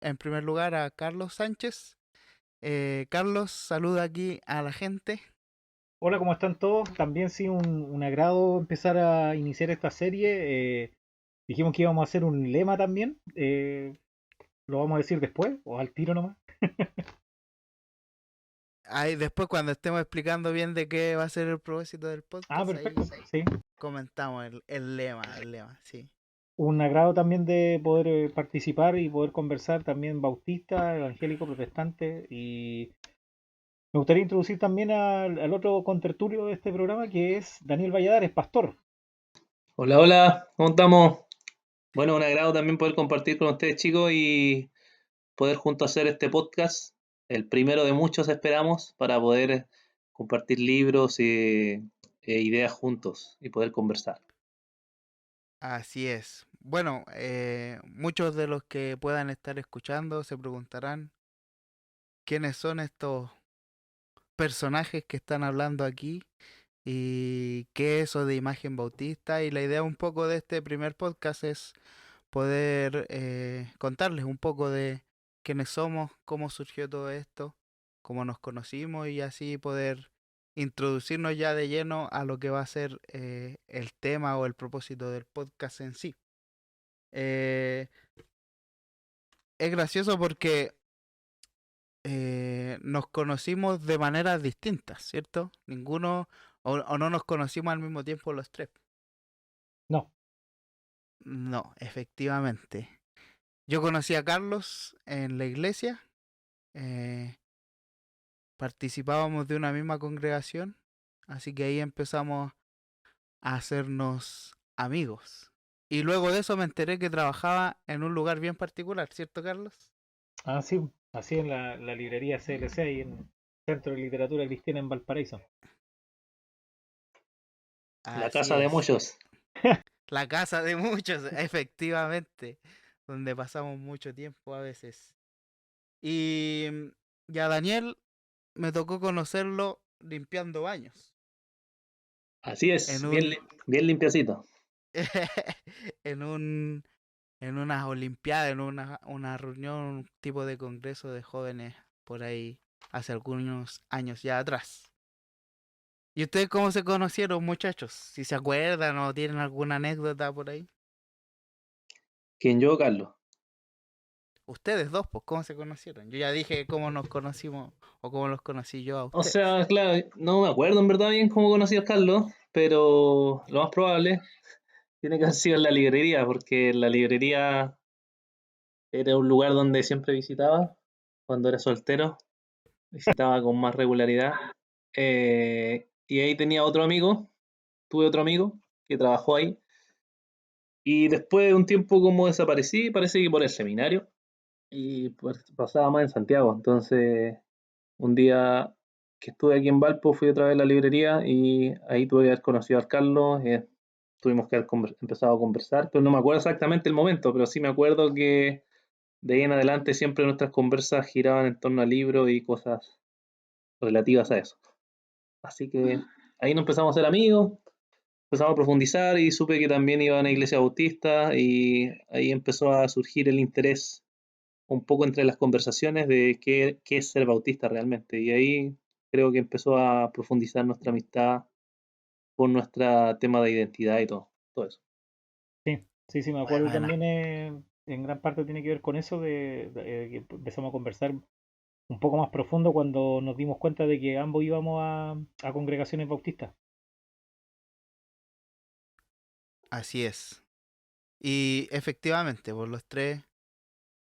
en primer lugar a Carlos Sánchez. Carlos, saluda aquí a la gente. Hola, ¿cómo están todos? También sí, un agrado empezar a iniciar esta serie. Dijimos que íbamos a hacer un lema también. ¿Lo vamos a decir después o al tiro nomás? Ahí después cuando estemos explicando bien de qué va a ser el propósito del Ah, podcast, perfecto, ahí sí. comentamos el lema, sí. Un agrado también de poder participar y poder conversar también bautista, evangélico, protestante. Y me gustaría introducir también al otro contertulio de este programa, que es Daniel Valladares, pastor. Hola, hola, ¿cómo estamos? Bueno, un agrado también poder compartir con ustedes, chicos, y poder juntos hacer este podcast, el primero de muchos esperamos, para poder compartir libros e ideas juntos y poder conversar. Así es. Bueno, muchos de los que puedan estar escuchando se preguntarán quiénes son estos personajes que están hablando aquí y qué es eso de imagen bautista. Y la idea un poco de este primer podcast es poder contarles un poco de quiénes somos, cómo surgió todo esto, cómo nos conocimos y así poder introducirnos ya de lleno a lo que va a ser el tema o el propósito del podcast en sí. Eh, es gracioso porque nos conocimos de maneras distintas, ¿cierto? Ninguno o no nos conocimos al mismo tiempo los tres. No, No, efectivamente. Yo conocí a Carlos en la iglesia, eh, participábamos de una misma congregación, así que ahí empezamos a hacernos amigos. Y luego de eso me enteré que trabajaba en un lugar bien particular, ¿cierto, Carlos? sí, así en la librería CLC, ahí en Centro de Literatura Cristiana en Valparaíso. La Así casa de es. muchos. La casa de muchos, efectivamente, donde pasamos mucho tiempo a veces. Y ya Daniel me tocó conocerlo limpiando baños Así en es, bien, un bien limpiecito. en un en unas olimpiadas, en una reunión, un tipo de congreso de jóvenes por ahí hace algunos años ya atrás. ¿Y ustedes cómo se conocieron, muchachos? Si se acuerdan o tienen alguna anécdota por ahí. ¿Quién yo, Carlos? Ustedes dos, pues, ¿cómo se conocieron? Yo ya dije cómo nos conocimos o cómo los conocí yo a O ustedes. sea, claro, no me acuerdo en verdad bien cómo conocí a Carlos, pero lo más probable tiene que haber sido en la librería, porque en la librería era un lugar donde siempre visitaba cuando era soltero, visitaba con más regularidad. Y ahí tenía otro amigo, tuve otro amigo que trabajó ahí. Y después de un tiempo como desaparecí, parece que por el seminario, y pues pasaba más en Santiago. Entonces, un día que estuve aquí en Valpo, fui otra vez a la librería y ahí tuve que haber conocido a Carlos. Tuvimos que haber empezado a conversar, pero no me acuerdo exactamente el momento, pero sí me acuerdo que de ahí en adelante siempre nuestras conversas giraban en torno a libros y cosas relativas a eso. Así que ahí nos empezamos a ser amigos, empezamos a profundizar y supe que también iba a una iglesia bautista y ahí empezó a surgir el interés un poco entre las conversaciones de qué es ser bautista realmente. Y ahí creo que empezó a profundizar nuestra amistad por nuestro tema de identidad y todo eso. Sí, sí, sí, me acuerdo Buena. también, en gran parte tiene que ver con eso que empezamos a conversar un poco más profundo cuando nos dimos cuenta de que ambos íbamos a congregaciones bautistas. Así es. Y efectivamente, por los tres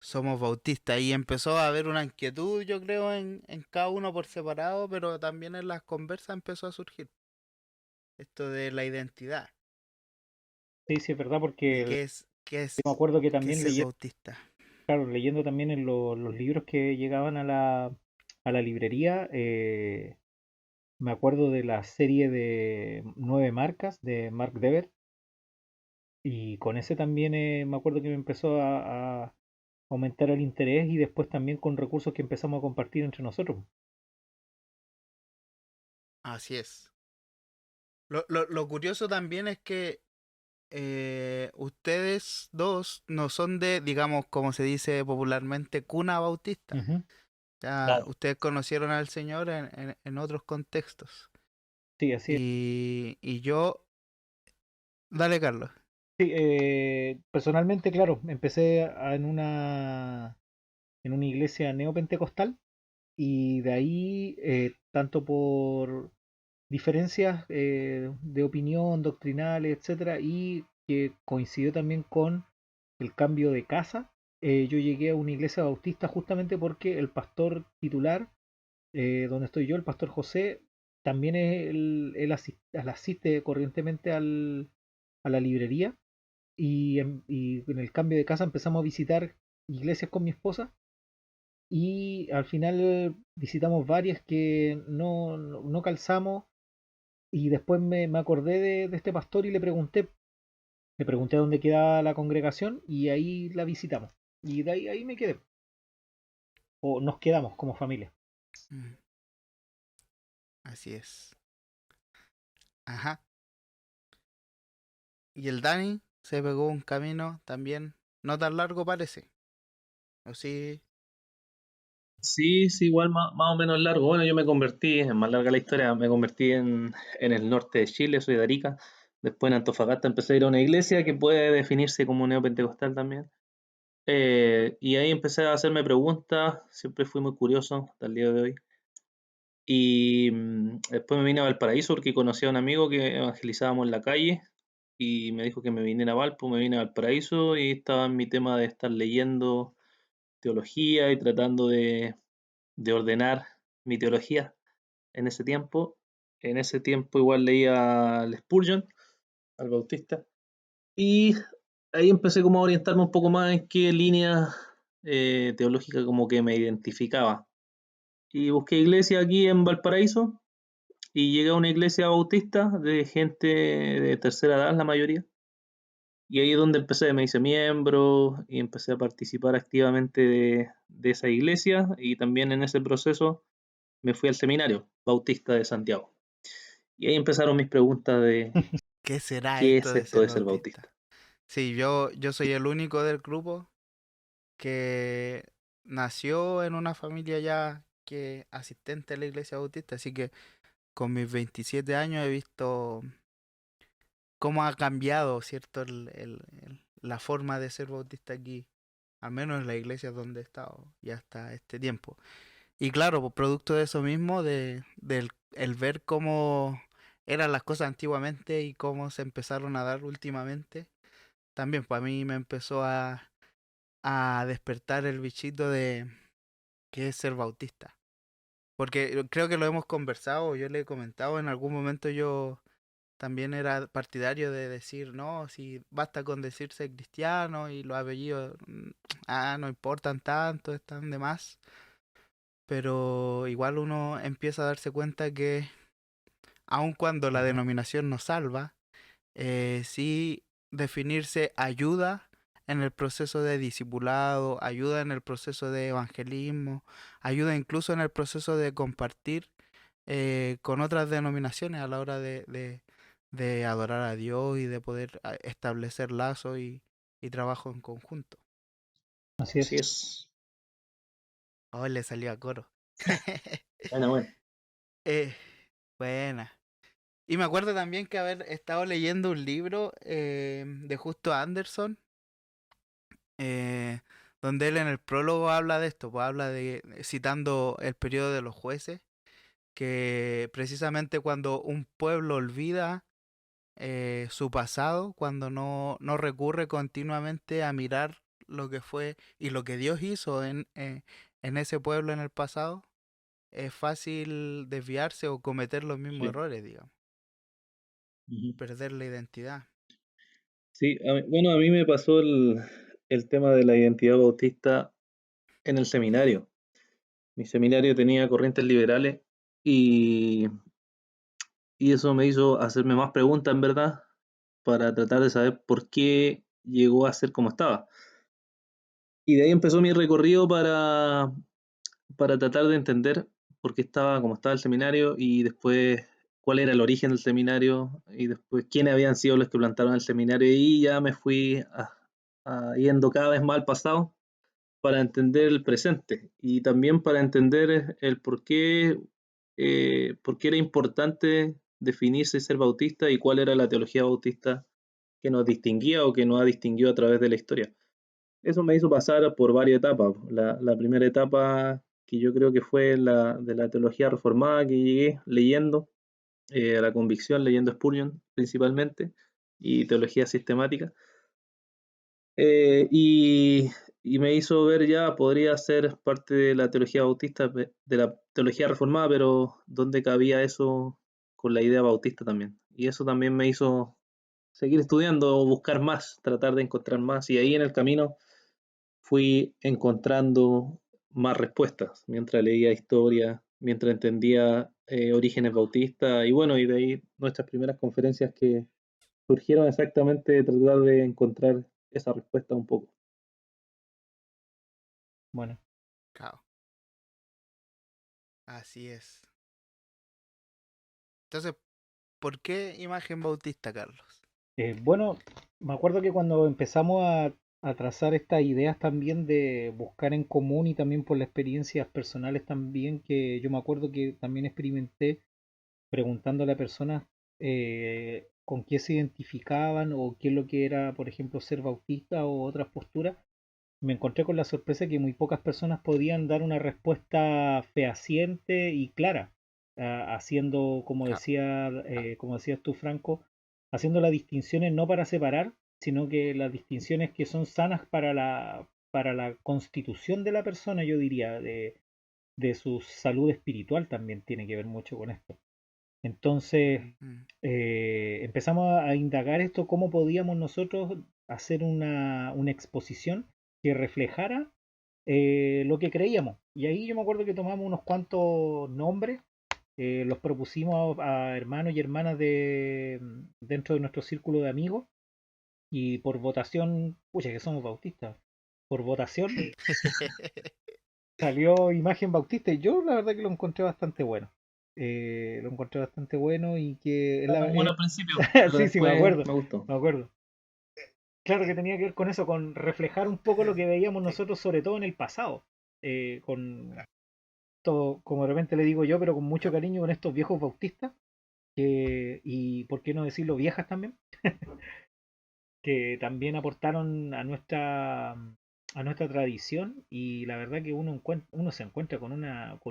somos bautistas. Y empezó a haber una inquietud, yo creo, en cada uno por separado, pero también en las conversas empezó a surgir esto de la identidad, Sí, sí, es verdad, de porque me acuerdo que qué es también ser bautista. claro, leyendo también en los libros que llegaban a la librería, me acuerdo de la serie de Nueve Marcas de Mark Dever, y con ese también me acuerdo que me empezó a aumentar el interés y después también con recursos que empezamos a compartir entre nosotros. Así es. Lo curioso también es que ustedes dos no son de, digamos, como se dice popularmente, cuna bautista. Ujú. Ya, Claro, ustedes conocieron al Señor en otros contextos. sí, así es. Y yo, dale, Carlos. Sí, personalmente, claro, empecé en una iglesia neopentecostal y de ahí, tanto por diferencias de opinión, doctrinales, etcétera, y que coincidió también con el cambio de casa, yo llegué a una iglesia bautista justamente porque el pastor titular, donde estoy yo, el pastor José, también él asiste corrientemente a la librería y en el cambio de casa empezamos a visitar iglesias con mi esposa y al final visitamos varias que no calzamos y después me acordé de este pastor y le pregunté dónde quedaba la congregación y ahí la visitamos. Y de ahí me quedé. O nos quedamos como familia. Mm, así es. Ajá. Y el Dani se pegó un camino también, no tan largo parece. ¿O sí? Sí, sí, igual más o menos largo. Bueno, yo me convertí, es más larga la historia, me convertí en el norte de Chile, soy de Arica. Después en Antofagasta empecé a ir a una iglesia que puede definirse como neopentecostal también. Y ahí empecé a hacerme preguntas, siempre fui muy curioso hasta el día de hoy. Y después me vine a Valparaíso porque conocí a un amigo que evangelizábamos en la calle y me dijo que me viniera a Valpo, me vine a Valparaíso y estaba en mi tema de estar leyendo teología y tratando de ordenar mi teología en ese tiempo. En ese tiempo igual leía al Spurgeon, al Bautista, y ahí empecé como a orientarme un poco más en qué línea teológica como que me identificaba. Y busqué iglesia aquí en Valparaíso y llegué a una iglesia bautista de gente de tercera edad, la mayoría. Y ahí es donde empecé, me hice miembro y empecé a participar activamente de esa iglesia y también en ese proceso me fui al seminario Bautista de Santiago. Y ahí empezaron mis preguntas de ¿Qué será qué esto es de esto ser de ser bautista? bautista. Sí, yo soy el único del grupo que nació en una familia ya que asistente a la iglesia bautista, así que con mis 27 años he visto cómo ha cambiado, ¿cierto? La forma de ser bautista aquí, al menos en las iglesias donde he estado ya hasta este tiempo. Y claro, pues, producto de eso mismo, del el ver cómo eran las cosas antiguamente y cómo se empezaron a dar últimamente, también para mí me empezó a despertar el bichito de qué es ser bautista. Porque creo que lo hemos conversado, yo le he comentado, en algún momento yo también era partidario de decir, no, si basta con decirse cristiano y los apellidos, no importan tanto, están de más. Pero igual uno empieza a darse cuenta que aun cuando la Ujú. denominación nos salva, sí definirse ayuda en el proceso de discipulado, ayuda en el proceso de evangelismo, ayuda incluso en el proceso de compartir con otras denominaciones a la hora de adorar a Dios y de poder establecer lazos y trabajo en conjunto. Así Así es. es. Oh, le salió a coro. Bueno, bueno. eh, buena. Y me acuerdo también que haber estado leyendo un libro de Justo Anderson, eh, donde él en el prólogo habla de esto, pues habla citando el periodo de los jueces, que precisamente cuando un pueblo olvida su pasado, cuando no recurre continuamente a mirar lo que fue y lo que Dios hizo en ese pueblo en el pasado, es fácil desviarse o cometer los mismos Sí. errores, digamos, Ujú. perder la identidad. Sí, bueno, a mí me pasó el tema de la identidad bautista en el seminario. Mi seminario tenía corrientes liberales y, y eso me hizo hacerme más preguntas, en verdad, para tratar de saber por qué llegó a ser como estaba. Y de ahí empezó mi recorrido para tratar de entender por qué estaba como estaba el seminario y después cuál era el origen del seminario y después quiénes habían sido los que plantaron el seminario, y ya me fui yendo cada vez más al pasado para entender el presente y también para entender el por qué era importante definirse y ser bautista y cuál era la teología bautista que nos distinguía o que nos ha distinguido a través de la historia. Eso me hizo pasar por varias etapas. La primera etapa, que yo creo que fue de la teología reformada, que llegué leyendo, a la convicción, leyendo Spurgeon principalmente, y teología sistemática. Y me hizo ver ya, podría ser parte de la teología bautista, de la teología reformada, pero donde cabía eso con la idea bautista también. Y eso también me hizo seguir estudiando, buscar más, tratar de encontrar más. Y ahí en el camino fui encontrando más respuestas, mientras leía historia, mientras entendía orígenes bautistas, y bueno, y de ahí nuestras primeras conferencias que surgieron exactamente de tratar de encontrar esa respuesta un poco. Bueno, Claro, así es. Entonces, ¿por qué imagen bautista, Carlos? bueno, me acuerdo que cuando empezamos a trazar estas ideas también de buscar en común y también por las experiencias personales también, que yo me acuerdo que también experimenté preguntándole a personas con qué se identificaban o qué es lo que era, por ejemplo, ser bautista o otras posturas, me encontré con la sorpresa que muy pocas personas podían dar una respuesta fehaciente y clara, haciendo, Claro, como decías tú, Franco, haciendo las distinciones no para separar, sino que las distinciones que son sanas para la constitución de la persona, yo diría, de su salud espiritual también tiene que ver mucho con esto. Entonces, mm, empezamos a indagar esto, cómo podíamos nosotros hacer una exposición que reflejara lo que creíamos. Y ahí yo me acuerdo que tomamos unos cuantos nombres, los propusimos a hermanos y hermanas dentro de nuestro círculo de amigos, y por votación, pucha que somos bautistas, por votación salió Imagen Bautista, y yo la verdad que lo encontré bastante bueno. Lo encontré bastante bueno y que es Estábamos buenos al principio, pero sí, sí, me después acuerdo, me gustó. me acuerdo. Claro que tenía que ver con eso, con reflejar un poco lo que veíamos sí, nosotros, sobre todo en el pasado, con todo, como de repente le digo yo, pero con mucho cariño, con estos viejos bautistas, y por qué no decirlo viejas también, que también aportaron a nuestra tradición, y la verdad que uno se encuentra con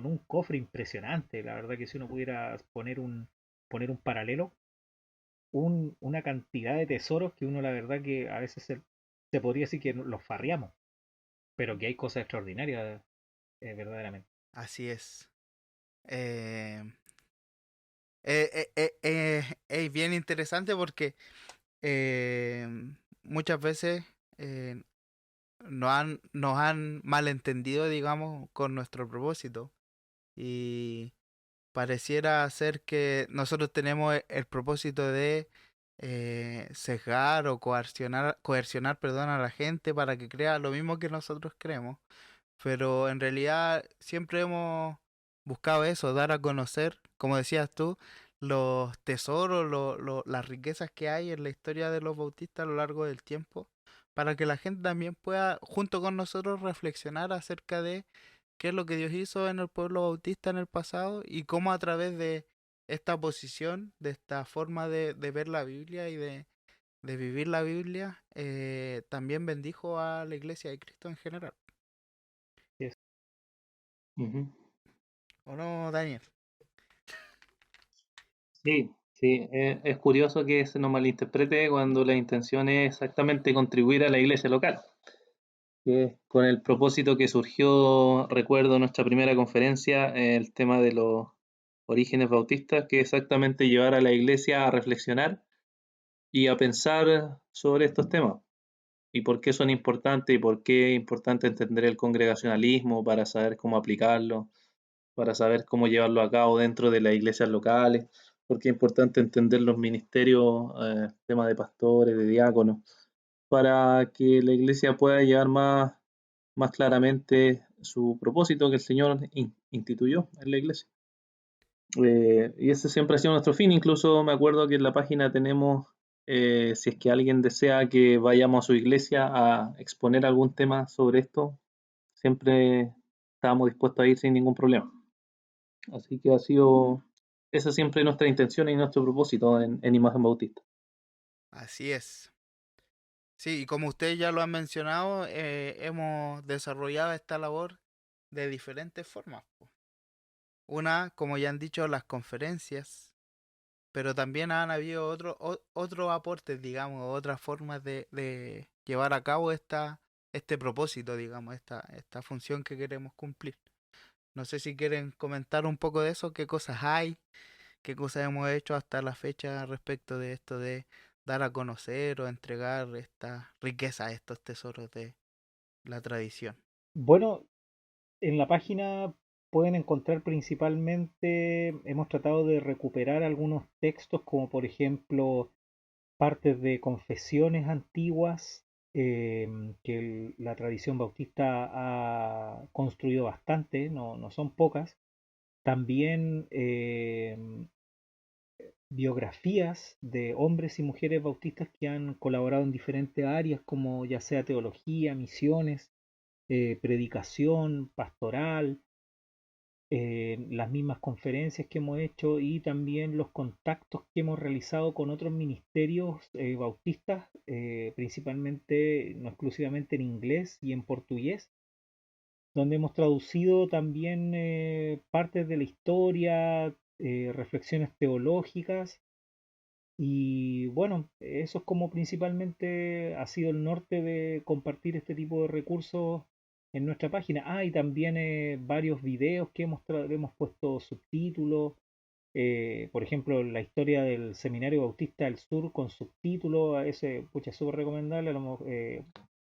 un cofre impresionante. La verdad que si uno pudiera poner un paralelo, una cantidad de tesoros que uno la verdad que a veces se podría decir que los farriamos, pero que hay cosas extraordinarias, verdaderamente. así es. Eh, es bien interesante porque eh, muchas veces eh, nos han malentendido, digamos, con nuestro propósito. Y pareciera ser que nosotros tenemos el propósito de sesgar o coercionar, perdón, a la gente para que crea lo mismo que nosotros creemos. Pero en realidad siempre hemos buscado eso, dar a conocer, como decías tú, los tesoros, las riquezas que hay en la historia de los bautistas a lo largo del tiempo, para que la gente también pueda, junto con nosotros, reflexionar acerca de qué es lo que Dios hizo en el pueblo bautista en el pasado y cómo a través de esta posición, de esta forma de ver la Biblia y de vivir la Biblia, también bendijo a la iglesia de Cristo en general. Sí, es- Ujú. ¿O no, Daniel? Sí, sí, es curioso que se nos malinterprete cuando la intención es exactamente contribuir a la iglesia local, que es con el propósito que surgió, recuerdo nuestra primera conferencia, el tema de los orígenes bautistas, que es exactamente llevar a la iglesia a reflexionar y a pensar sobre estos temas y por qué son importantes y por qué es importante entender el congregacionalismo para saber cómo aplicarlo, para saber cómo llevarlo a cabo dentro de las iglesias locales, porque es importante entender los ministerios, temas de pastores, de diáconos, para que la iglesia pueda llevar más claramente su propósito que el Señor instituyó en la iglesia. Y ese siempre ha sido nuestro fin. Incluso me acuerdo que en la página tenemos, si es que alguien desea que vayamos a su iglesia a exponer algún tema sobre esto, siempre estábamos dispuestos a ir sin ningún problema. Así que ha sido esa siempre nuestra intención y nuestro propósito en Imagen Bautista. Así es. Sí, y como ustedes ya lo han mencionado, hemos desarrollado esta labor de diferentes formas, po. Una, como ya han dicho, las conferencias, pero también han habido otros aportes, digamos, otras formas de llevar a cabo este propósito, digamos, esta función que queremos cumplir. No sé si quieren comentar un poco de eso, qué cosas hay, qué cosas hemos hecho hasta la fecha respecto de esto de dar a conocer o entregar esta riqueza, estos tesoros de la tradición. Bueno, en la página pueden encontrar principalmente, hemos tratado de recuperar algunos textos como por ejemplo partes de confesiones antiguas que la tradición bautista ha construido bastante, no son pocas. También biografías de hombres y mujeres bautistas que han colaborado en diferentes áreas como ya sea teología, misiones, predicación, pastoral, las mismas conferencias que hemos hecho y también los contactos que hemos realizado con otros ministerios bautistas, principalmente, no exclusivamente en inglés y en portugués, donde hemos traducido también partes de la historia, reflexiones teológicas y bueno, eso es como principalmente ha sido el norte de compartir este tipo de recursos en nuestra página. Ah, y también varios videos que hemos puesto subtítulos. Por ejemplo, la historia del Seminario Bautista del Sur con subtítulos. A ese, pucha, es súper recomendable. Me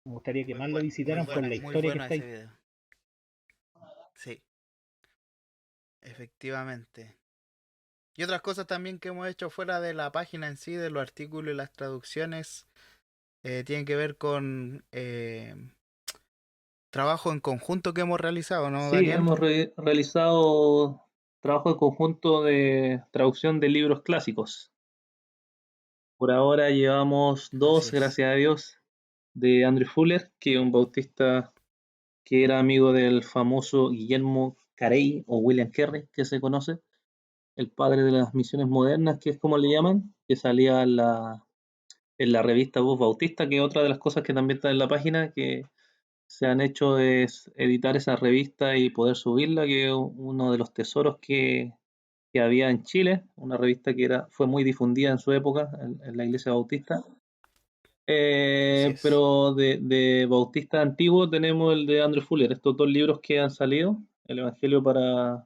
gustaría que más lo visitaran por la Muy historia que bueno está ese ahí. video. Sí, efectivamente. Y otras cosas también que hemos hecho fuera de la página en sí, de los artículos y las traducciones, tienen que ver con trabajo en conjunto que hemos realizado, ¿no, Sí, Daniel? hemos realizado trabajo de conjunto de traducción de libros clásicos. Por ahora llevamos Así dos, es. gracias a Dios, de Andrew Fuller, que es un bautista que era amigo del famoso Guillermo Carey o William Carey, que se conoce, el padre de las misiones modernas, que es como le llaman, que salía en la revista Voz Bautista, que es otra de las cosas que también está en la página, que se han hecho es editar esa revista y poder subirla, que es uno de los tesoros que había en Chile, una revista que fue muy difundida en su época en la iglesia bautista. Así es. Pero de Bautista antiguo tenemos el de Andrew Fuller, estos dos libros que han salido, El Evangelio para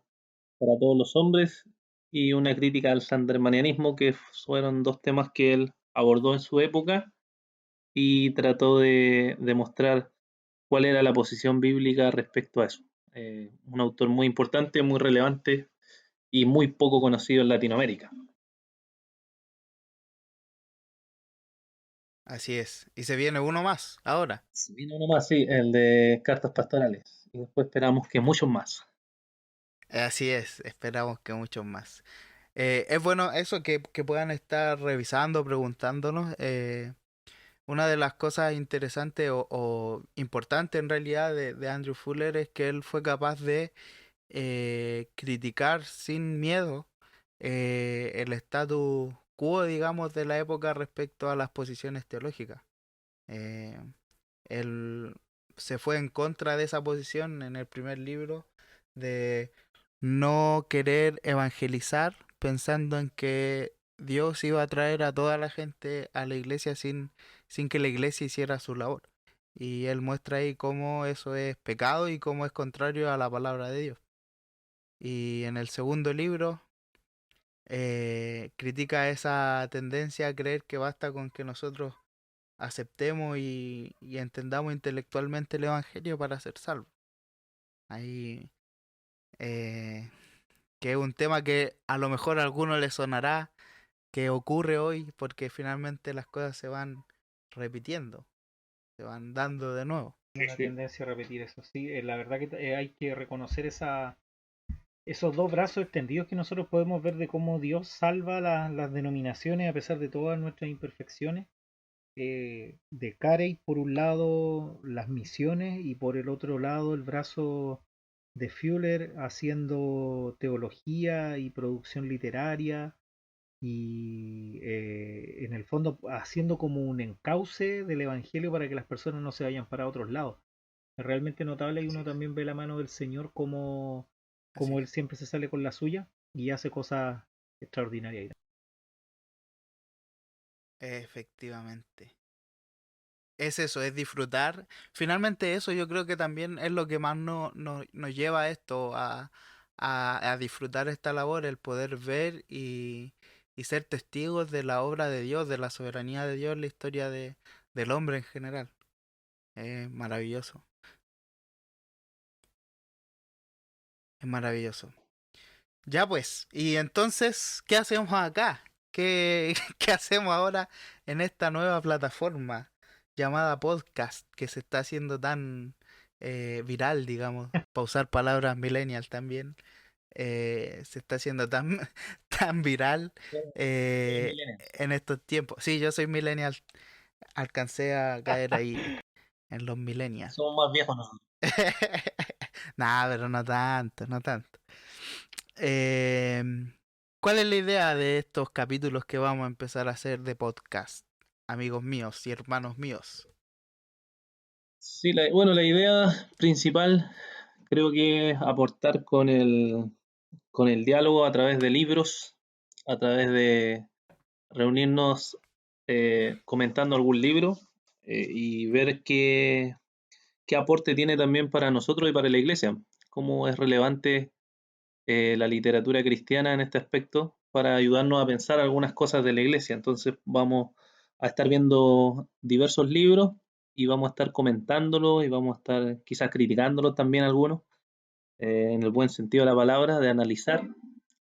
todos los hombres y una crítica al sandermanianismo, que fueron dos temas que él abordó en su época y trató de demostrar cuál era la posición bíblica respecto a eso. Un autor muy importante, muy relevante y muy poco conocido en Latinoamérica. Así es. Y se viene uno más ahora. Si vino uno más, sí, el de Cartas Pastorales. Y después esperamos que muchos más. Así es. Esperamos que muchos más. Es bueno eso que puedan estar revisando, preguntándonos. Una de las cosas interesantes o importantes en realidad de Andrew Fuller es que él fue capaz de criticar sin miedo el status quo, digamos, de la época respecto a las posiciones teológicas. Eh, Él se fue en contra de esa posición en el primer libro de no querer evangelizar pensando en que Dios iba a traer a toda la gente a la iglesia sin que la iglesia hiciera su labor. Y él muestra ahí cómo eso es pecado y cómo es contrario a la palabra de Dios. Y en el segundo libro critica esa tendencia a creer que basta con que nosotros aceptemos y entendamos intelectualmente el Evangelio para ser salvos. Ahí, eh, que es un tema que a lo mejor a alguno le sonará que ocurre hoy porque finalmente las cosas se van repitiendo, se van dando de nuevo. Una tendencia a repetir eso, sí. La verdad que hay que reconocer esos dos brazos extendidos que nosotros podemos ver de cómo Dios salva las denominaciones a pesar de todas nuestras imperfecciones. De Carey, por un lado, las misiones y por el otro lado, el brazo de Fuller haciendo teología y producción literaria y en el fondo haciendo como un encauce del Evangelio para que las personas no se vayan para otros lados. Es realmente notable y Así uno es, también ve la mano del Señor como, así como es. Él siempre se sale con la suya y hace cosas extraordinarias. Efectivamente. Es eso, es disfrutar. Finalmente eso yo creo que también es lo que más nos lleva a esto, a disfrutar esta labor, el poder ver y ser testigos de la obra de Dios, de la soberanía de Dios, la historia del hombre en general. Es maravilloso, es maravilloso. Ya pues, y entonces, ¿qué hacemos acá? ¿Qué, qué hacemos ahora en esta nueva plataforma llamada podcast que se está haciendo tan viral, digamos, para usar palabras millennial también, se está haciendo tan, tan viral Eres eh, millennial. en estos tiempos? Sí, yo soy millennial, alcancé a caer ahí en los millennials. Somos más viejos nosotros. Nada, pero no tanto, no tanto. Em, ¿Cuál es la idea de estos capítulos que vamos a empezar a hacer de podcast, amigos míos y hermanos míos? Sí, bueno, la idea principal creo que es aportar con el diálogo a través de libros, a través de reunirnos comentando algún libro y ver qué aporte tiene también para nosotros y para la iglesia, cómo es relevante la literatura cristiana en este aspecto para ayudarnos a pensar algunas cosas de la iglesia. Entonces vamos a estar viendo diversos libros y vamos a estar comentándolos y vamos a estar quizás criticándolos también algunos, en el buen sentido de la palabra, de analizar.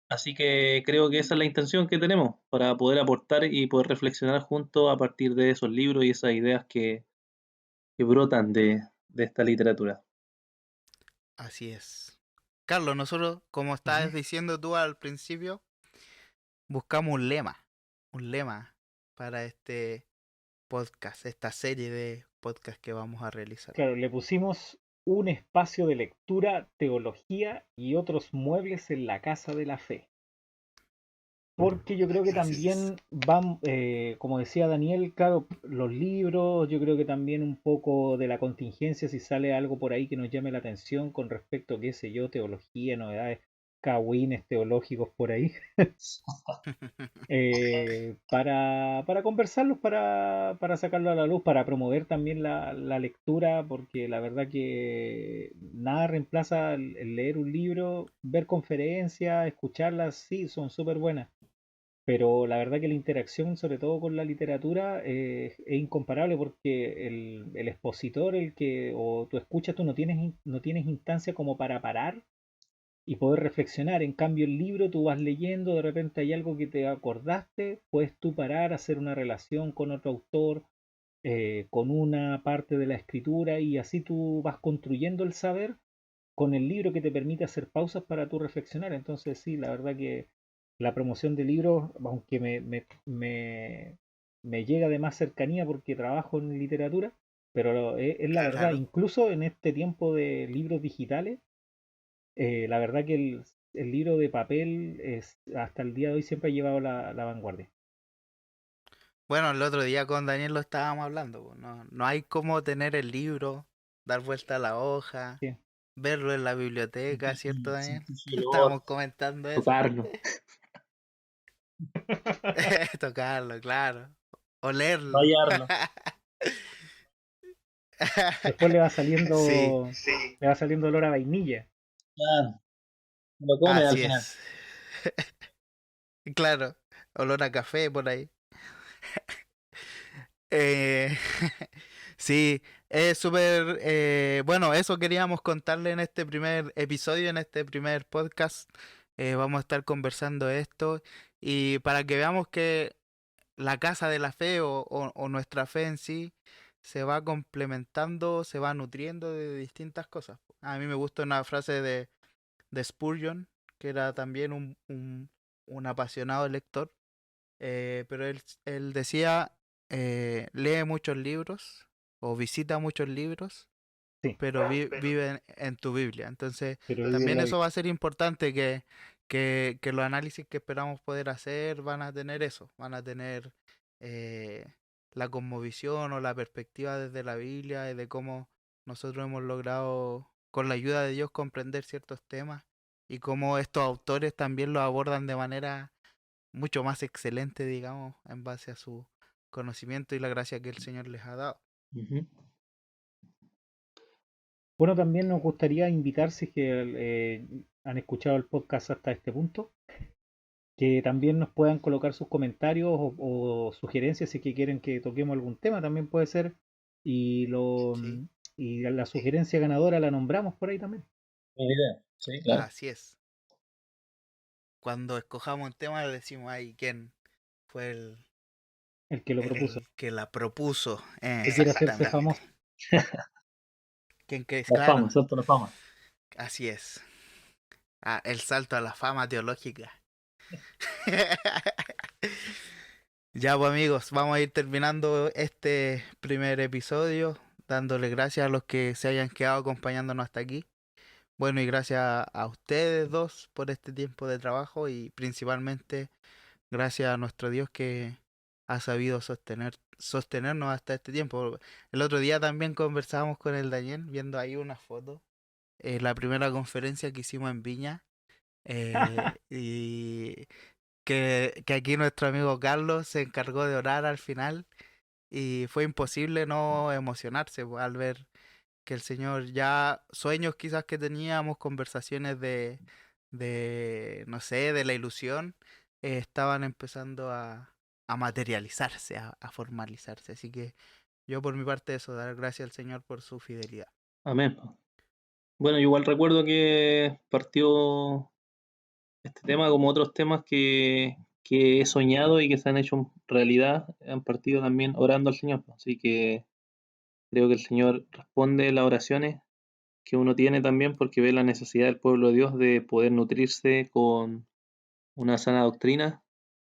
Así que creo que esa es la intención que tenemos para poder aportar y poder reflexionar juntos a partir de esos libros y esas ideas que brotan de esta literatura. Así es. Carlos, nosotros, como Ujú. estabas diciendo tú al principio, buscamos un lema para este podcast, esta serie de podcast que vamos a realizar. Claro, le pusimos un espacio de lectura, teología y otros muebles en la casa de la fe. Porque yo creo que Así es. también van, como decía Daniel, claro, los libros, yo creo que también un poco de la contingencia, si sale algo por ahí que nos llame la atención con respecto, qué sé yo, teología, novedades, cagüines teológicos por ahí, para conversarlos, para sacarlo a la luz, para promover también la lectura, porque la verdad que nada reemplaza el leer un libro, ver conferencias, escucharlas, sí, son súper buenas, pero la verdad que la interacción, sobre todo con la literatura, es incomparable porque el expositor, el que, o tú escuchas, tú no tienes instancia como para parar y poder reflexionar. En cambio, el libro tú vas leyendo, de repente hay algo que te acordaste, puedes tú parar, hacer una relación con otro autor, con una parte de la escritura y así tú vas construyendo el saber con el libro que te permite hacer pausas para tú reflexionar. Entonces, sí, la verdad que la promoción de libros, aunque me llega de más cercanía porque trabajo en literatura, pero es la verdad, Claro. incluso en este tiempo de libros digitales, la verdad que el libro de papel es, hasta el día de hoy siempre ha llevado la vanguardia. Bueno, el otro día con Daniel lo estábamos hablando, po. No, no hay como tener el libro, dar vuelta a la hoja, Sí. verlo en la biblioteca, ¿cierto, Daniel? Sentir su olor, Estábamos comentando eso. tocarlo, Tocarlo, claro. Olerlo. rayarlo. Después Sí, le va saliendo olor a vainilla. Claro, lo come al así final. es. Claro, olor a café por ahí. Eh, sí, es súper... bueno, eso queríamos contarle en este primer episodio, en este primer podcast. Vamos a estar conversando esto y para que veamos que la casa de la fe o nuestra fe en sí se va complementando, se va nutriendo de distintas cosas. A mí me gusta una frase de Spurgeon que era también un apasionado lector, pero él decía, lee muchos libros o visita muchos libros, Sí, pero vive en tu Biblia. Entonces, pero vive también la eso va a ser importante que los análisis que esperamos poder hacer van a tener eso, van a tener eh, la cosmovisión o la perspectiva desde la Biblia y de cómo nosotros hemos logrado, con la ayuda de Dios, comprender ciertos temas y cómo estos autores también los abordan de manera mucho más excelente, digamos, en base a su conocimiento y la gracia que el Señor les ha dado. Ujú. Bueno, también nos gustaría invitar, si es que han escuchado el podcast hasta este punto, que también nos puedan colocar sus comentarios o sugerencias si es que quieren que toquemos algún tema, también puede ser. Y Sí, y la sugerencia ganadora la nombramos por ahí también. Buena idea. Sí, claro. así es. Cuando escojamos un tema le decimos ahí quién fue El que lo propuso. el que la propuso. Que quiere hacerse Exactamente. famoso. ¿Quién crees? La Claro, fama, salto a la fama. así es. Ah, el salto a la fama teológica. Ya pues amigos, vamos a ir terminando este primer episodio, dándole gracias a los que se hayan quedado acompañándonos hasta aquí. Bueno, y gracias a ustedes dos por este tiempo de trabajo y principalmente gracias a nuestro Dios que ha sabido sostenernos hasta este tiempo. El otro día también conversábamos con el Daniel, viendo ahí una foto, la primera conferencia que hicimos en Viña, y que aquí nuestro amigo Carlos se encargó de orar al final y fue imposible no emocionarse pues, al ver que el Señor ya sueños quizás que teníamos, conversaciones no sé, de la ilusión, estaban empezando a materializarse, a formalizarse. Así que yo por mi parte eso, dar gracias al Señor por su fidelidad. Amén. Bueno, yo igual recuerdo que partió este tema como otros temas que he soñado y que se han hecho realidad, han partido también orando al Señor. Así que creo que el Señor responde las oraciones que uno tiene también porque ve la necesidad del pueblo de Dios de poder nutrirse con una sana doctrina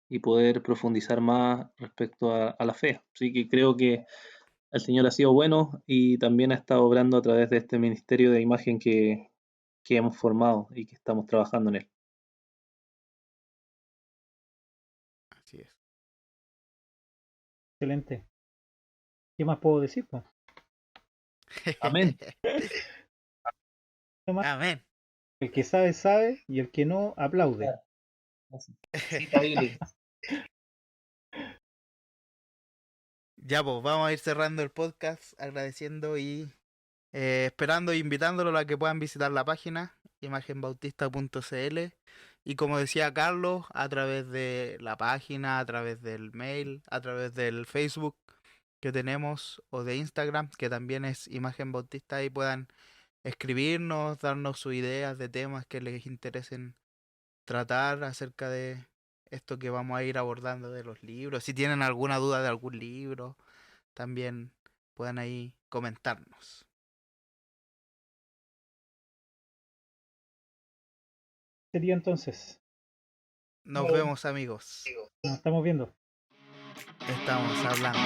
y poder profundizar más respecto a la fe. Así que creo que el Señor ha sido bueno y también ha estado obrando a través de este ministerio de imagen que hemos formado y que estamos trabajando en él. Así es. Excelente. ¿Qué más puedo decir, pues? Amén. No más. Amén. El que sabe, sabe, y el que no, aplaude. Cita bíblica. Ya pues, vamos a ir cerrando el podcast agradeciendo y esperando e invitándolo a que puedan visitar la página imagenbautista.cl y como decía Carlos, a través de la página, a través del mail, a través del Facebook que tenemos o de Instagram, que también es Imagen Bautista, y puedan escribirnos, darnos sus ideas de temas que les interesen tratar acerca de esto que vamos a ir abordando de los libros. Si tienen alguna duda de algún libro, también puedan ahí comentarnos. Sería entonces. Nos vemos amigos. Nos estamos viendo. Estamos hablando.